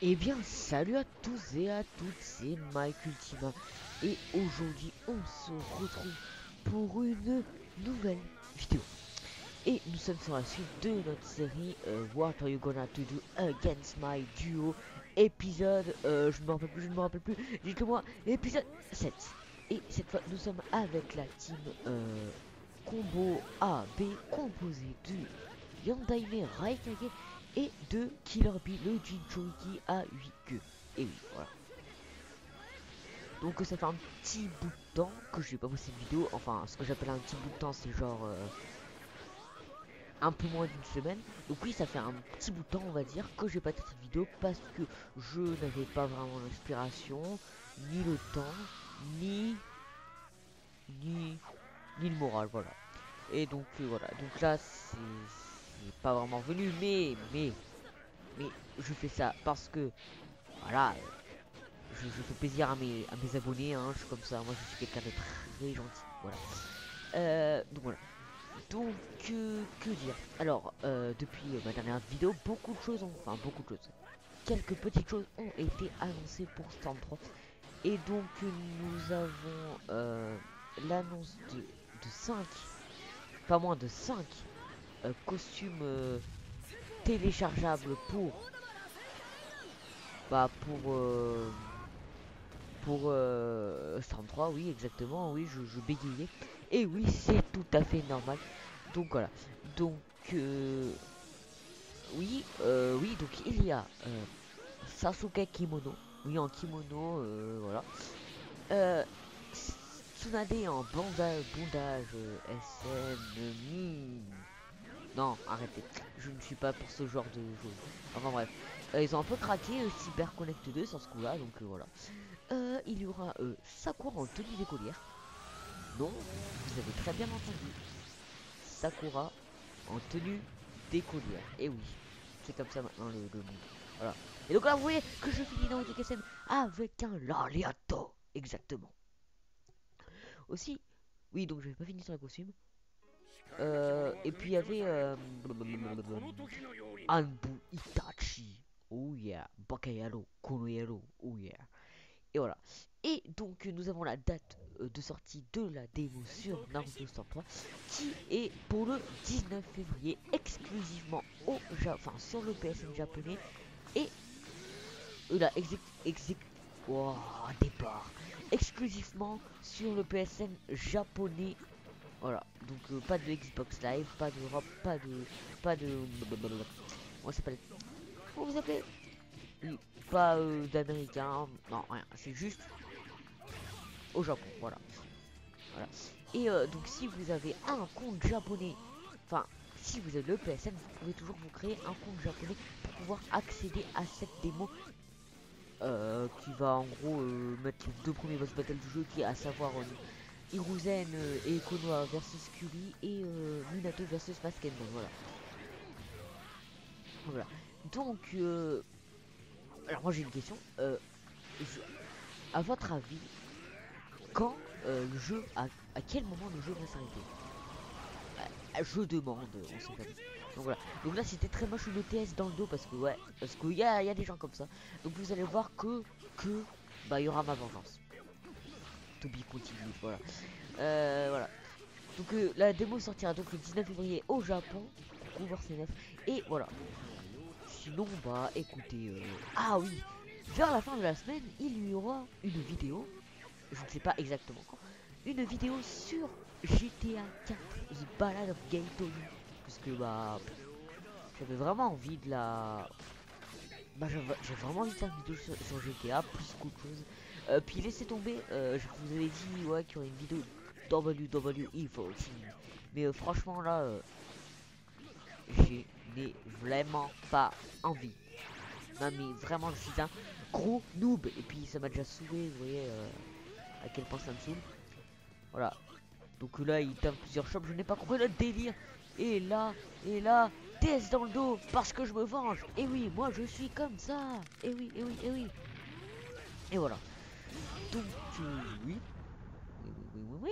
Eh bien, salut à tous et à toutes, c'est Mike Ultima. Et aujourd'hui, on se retrouve pour une nouvelle vidéo. Et nous sommes sur la suite de notre série What are you gonna to do against my duo épisode, je ne me rappelle plus, dites-le-moi, épisode 7. Et cette fois, nous sommes avec la team combo A B composée de Yandaime Raikage et de Killer Bee, le Jinchuriki à 8 queues. Et oui, voilà. Donc ça fait un petit bout de temps que je n'ai pas posté de vidéo. Enfin, ce que j'appelle un petit bout de temps, c'est genre un peu moins d'une semaine. Donc oui, ça fait un petit bout de temps, on va dire, que j'ai pas testé de vidéo parce que je n'avais pas vraiment l'inspiration, ni le temps, ni ni le moral, voilà. Et donc voilà. Donc là, c'est pas vraiment venu, mais je fais ça parce que voilà, je fais plaisir à mes abonnés, hein, je suis comme ça, moi je suis quelqu'un de très gentil, voilà. Donc voilà. Donc, que dire. Alors, depuis ma dernière vidéo, beaucoup de choses, quelques petites choses ont été annoncées pour Storm 3. Et donc, nous avons l'annonce de 5, pas moins de 5 costumes téléchargeables bah, pour Storm 3, oui, exactement, oui, je bégayais. Et oui, c'est tout à fait normal. Donc voilà. Donc, oui, donc il y a Sasuke Kimono. Oui, en kimono, voilà. Euh, Tsunade en bondage SM. Non, arrêtez. Je ne suis pas pour ce genre de choses. Enfin bref. Ils ont un peu craqué Cyber Connect 2 sur ce coup-là, donc voilà. Il y aura Sakura en tenue d'écolière. Non, vous avez très bien entendu. Sakura en tenue d'écolière. Et oui, c'est comme ça maintenant le monde. Voilà. Et donc là, vous voyez que je finis dans TKSM avec un Lariato. Exactement. Aussi, oui, donc je n'avais pas fini sur la costume. Et puis il y avait Anbu Itachi. Oh yeah. Bakayaro. Konoyaro. Oh yeah. Et voilà. Et donc nous avons la date de sortie de la démo sur Naruto Storm 3 qui est pour le 19 février exclusivement enfin, sur le PSN japonais et là wow, départ exclusivement sur le PSN japonais. Voilà, donc pas de Xbox Live, pas d'Europe, pas de comment ça s'appelle, comment vous appelez, pas d'américain, non rien, c'est juste au Japon, voilà. Voilà. Et donc si vous avez un compte japonais, enfin si vous avez le PSN, vous pouvez toujours vous créer un compte japonais pour pouvoir accéder à cette démo qui va en gros mettre les deux premiers boss battle du jeu, qui est à savoir Hiruzen et Konoha versus Kyuri et Minato versus Maskenbon, voilà. Voilà. Donc alors moi j'ai une question, à votre avis, quand le jeu, à quel moment le jeu va s'arrêter? Je demande, on sait pas. Donc voilà. Donc là c'était très moche, une ETS dans le dos parce que ouais, parce qu'il y a des gens comme ça. Donc vous allez voir que bah il y aura ma vengeance. To be continued, voilà. Voilà. Donc la démo sortira donc le 19 février au Japon. Coucou C9. Et voilà. Sinon bah écoutez, ah oui, vers la fin de la semaine, il y aura une vidéo. Je ne sais pas exactement quand. Une vidéo sur GTA 4, The Ballad of Gay Tony. Parce que bah j'avais vraiment envie de la... Bah j'ai vraiment envie de faire une vidéo sur GTA plus qu'autre chose. Puis laissez tomber, je vous avais dit ouais qu'il y aurait une vidéo WWE 14. Mais franchement là, je n'ai vraiment pas envie. Non mais vraiment je suis un gros noob. Et puis ça m'a déjà saoulé, vous voyez à quel point ça me saoule. Voilà. Donc là il tape plusieurs shops, je n'ai pas compris le délire. Et là, TS dans le dos parce que je me venge. Et oui, moi je suis comme ça. Et oui, et oui, et oui. Et voilà. Donc oui. Oui.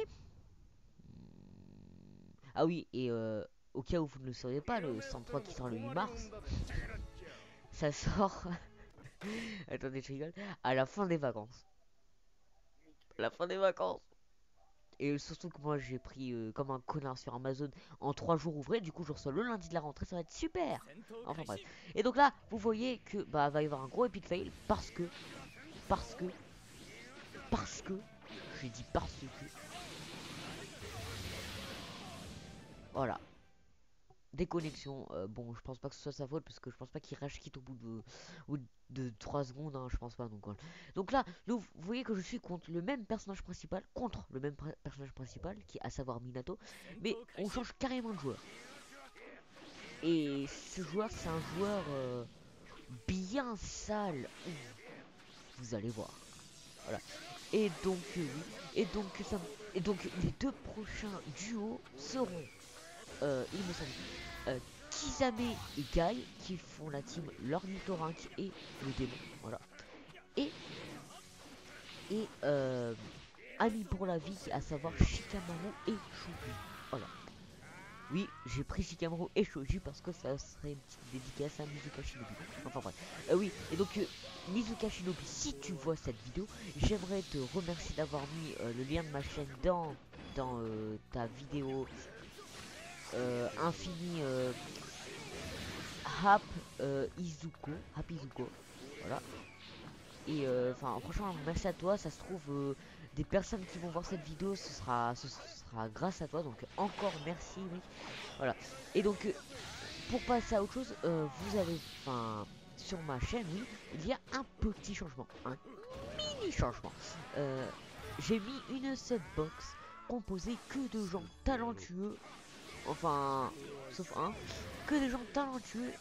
Ah oui, et au cas où vous ne le sauriez pas, le 103 qui sort le 8 mars, ça sort. Attendez, je rigole. À la fin des vacances. À la fin des vacances. Et surtout que moi j'ai pris comme un connard sur Amazon en 3 jours ouvrés, du coup je reçois le lundi de la rentrée, ça va être super. Enfin bref. Et donc là, vous voyez que bah va y avoir un gros epic fail parce que, parce que, j'ai dit parce que, voilà, déconnexion. Bon, je pense pas que ce soit sa faute parce que je pense pas qu'il rage quitte au bout de 3 secondes, hein, je pense pas. Donc, voilà. Donc là, vous voyez que je suis contre le même personnage principal, personnage principal, qui est à savoir Minato, mais on change carrément de joueur. Et ce joueur, c'est un joueur bien sale. Vous allez voir. Voilà. Et donc, oui. Et donc, et donc, les deux prochains duos seront, il me semble, Kisame et Guy, qui font la team l'ornithorynque et le démon. Voilà. Et, et Ami pour la vie, à savoir Shikamaru et Shubi. Voilà. Oui, j'ai pris Shikamaru et Shoji parce que ça serait une petite dédicace à Mizuka Shinobi. Enfin bref. Oui, et donc Mizuka Shinobi, si tu vois cette vidéo, j'aimerais te remercier d'avoir mis le lien de ma chaîne dans ta vidéo Infini Hap Izuko. Voilà. Et enfin, franchement, merci à toi. Ça se trouve, des personnes qui vont voir cette vidéo, ce sera grâce à toi. Donc, encore merci, oui. Voilà. Et donc, pour passer à autre chose, vous avez, enfin, sur ma chaîne, oui, il y a un petit changement, un mini changement. J'ai mis une subbox composée que de gens talentueux, enfin, sauf un, que des gens talentueux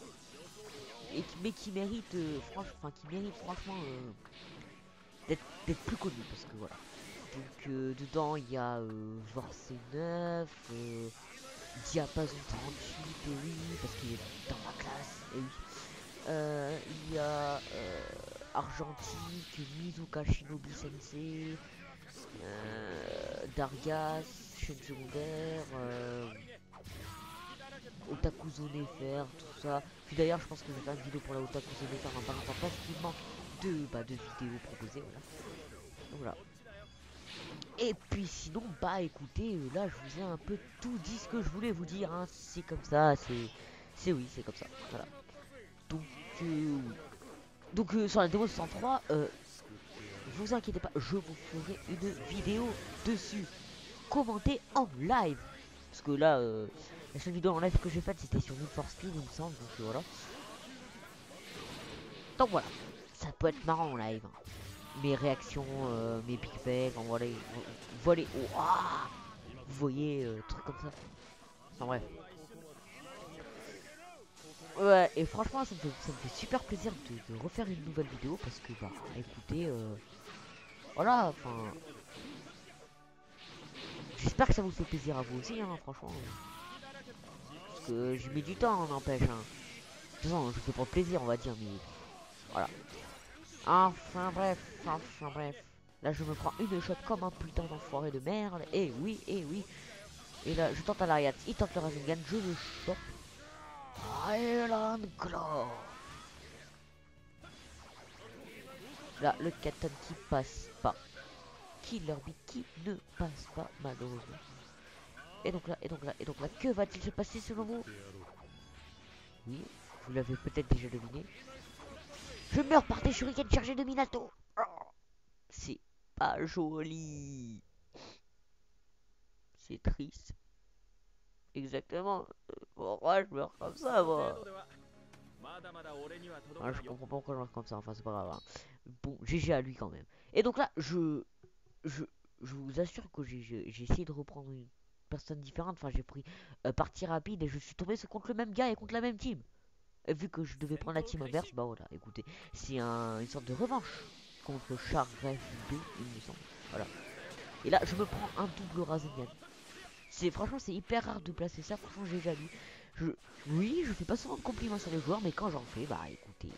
et mais qui méritent, franchement d'être plus connus parce que voilà. Donc dedans il y a Vorce 9, Diapason 38, et oui, parce qu'il est dans ma classe, et oui. Il y a Argentique, Mizuka Shinobi Sensei, Dargas, chaîne secondaire, Otaku Zone FR, tout ça. Puis d'ailleurs, je pense que je vais faire une vidéo pour la Otaku Zone FR dans pas longtemps parce qu'il manque de vidéos proposées. Voilà. Donc voilà. Et puis sinon, bah écoutez, là je vous ai un peu tout dit ce que je voulais vous dire. Hein. C'est comme ça, oui, c'est comme ça. Voilà. Donc, oui. Donc sur la démo 103, vous inquiétez pas, je vous ferai une vidéo dessus, commentée en live. Parce que là, la seule vidéo en live que j'ai faite, c'était sur Need for Speed, il me semble. Donc voilà. Donc voilà, ça peut être marrant en live. Hein. Mes réactions, mes big fails, voilà, voilà, oh, ah, vous voyez, trucs comme ça. Enfin bref. Ouais, et franchement, ça me fait super plaisir de refaire une nouvelle vidéo parce que, bah, écoutez, voilà, enfin, j'espère que ça vous fait plaisir à vous aussi, hein, franchement. Parce que j'ai mis du temps, n'empêche, hein. De toute façon, je fais pour le plaisir, on va dire, mais voilà. Enfin bref. Là, je me prends une shot comme un putain d'enfoiré de merde. Et oui, et oui. Et là, je tente à l'Ariat, il tente le Rasengan, je le chope. Island Claw. Là, le Katan qui passe pas. Killer Bee qui ne passe pas, malheureusement. Et donc là, que va-t-il se passer selon vous? Oui, vous l'avez peut-être déjà deviné. Je meurs par des shurikens chargés de Minato. Oh, c'est pas joli. C'est triste. Exactement. Pourquoi je meurs comme ça, moi? Ah, je comprends pas pourquoi je meurs comme ça. Enfin, c'est pas grave. Hein. Bon, GG à lui quand même. Et donc là, je, je vous assure que j'ai essayé de reprendre une personne différente. Enfin, j'ai pris partie rapide et je suis tombé contre le même gars et contre la même team. Et vu que je devais prendre la team inverse, bah voilà, écoutez, c'est une sorte de revanche contre Char Ref B, il me semble. Voilà. Et là, je me prends un double Rasengan. Franchement, c'est hyper rare de placer ça. Franchement, j'ai déjà vu. Oui, je fais pas souvent de compliments sur les joueurs, mais quand j'en fais, bah écoutez,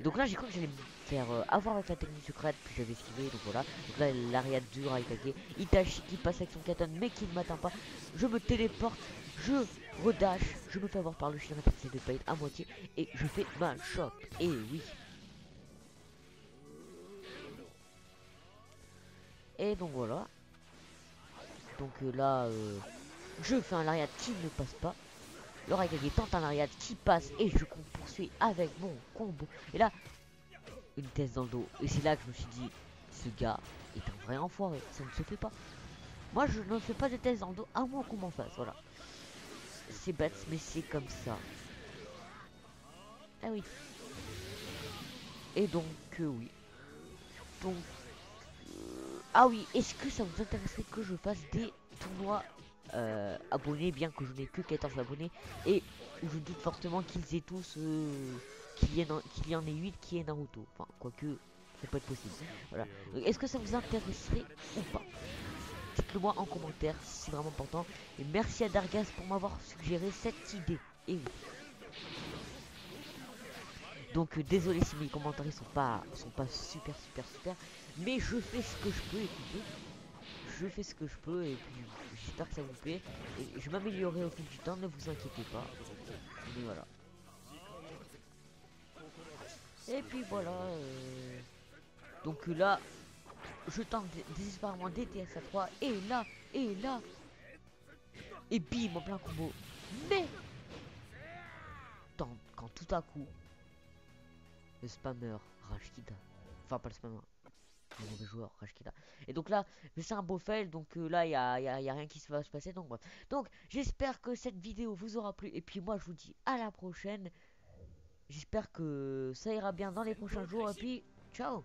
Et donc là, j'ai cru que j'allais me faire avoir avec la technique secrète, puis j'avais esquivé, donc voilà. Donc là, l'Ariat du Raikage, Itachi qui passe avec son katon, mais qui ne m'atteint pas. Je me téléporte, je redash, je me fais avoir par le chien intéressé de Paid à moitié, et je fais ma chope. Et oui. Et donc voilà. Donc là, je fais un lariat qui ne passe pas. Le Raikage tente un lariat qui passe et je poursuis avec mon combo. Et là, une thèse dans le dos. Et c'est là que je me suis dit, ce gars est un vrai enfoiré, ça ne se fait pas. Moi je ne fais pas de thèse dans le dos, à moins qu'on m'en fasse, voilà. C'est bête, mais c'est comme ça. Ah oui. Et donc, oui. Donc, ah oui, est-ce que ça vous intéresserait que je fasse des tournois abonnés, bien que je n'ai que 14 abonnés, et où je doute fortement qu'ils aient tous, qu'il y en ait 8 qui est Naruto. Enfin, quoique, ça peut être possible. Voilà. Est-ce que ça vous intéresserait ou pas? Dites-le moi en commentaire, c'est vraiment important. Et merci à Dargas pour m'avoir suggéré cette idée. Et oui. Donc désolé si mes commentaires sont pas super, mais je fais ce que je peux, écoutez. Je fais ce que je peux et puis j'espère que ça vous plaît. Et je m'améliorerai au fil du temps, ne vous inquiétez pas. Mais voilà. Et puis voilà. Donc là, je tente désespérément DTS à 3. Et là. Et bim, en plein combo. Mais quand tout à coup, le spammer Rashkida. Enfin, pas le spammer. Le mauvais joueur, Rashkida. Et donc là, c'est un beau fail, donc là, y a rien qui va se passer. Donc, bref. Donc, j'espère que cette vidéo vous aura plu. Et puis, moi, je vous dis à la prochaine. J'espère que ça ira bien dans les prochains jours. Et puis, ciao!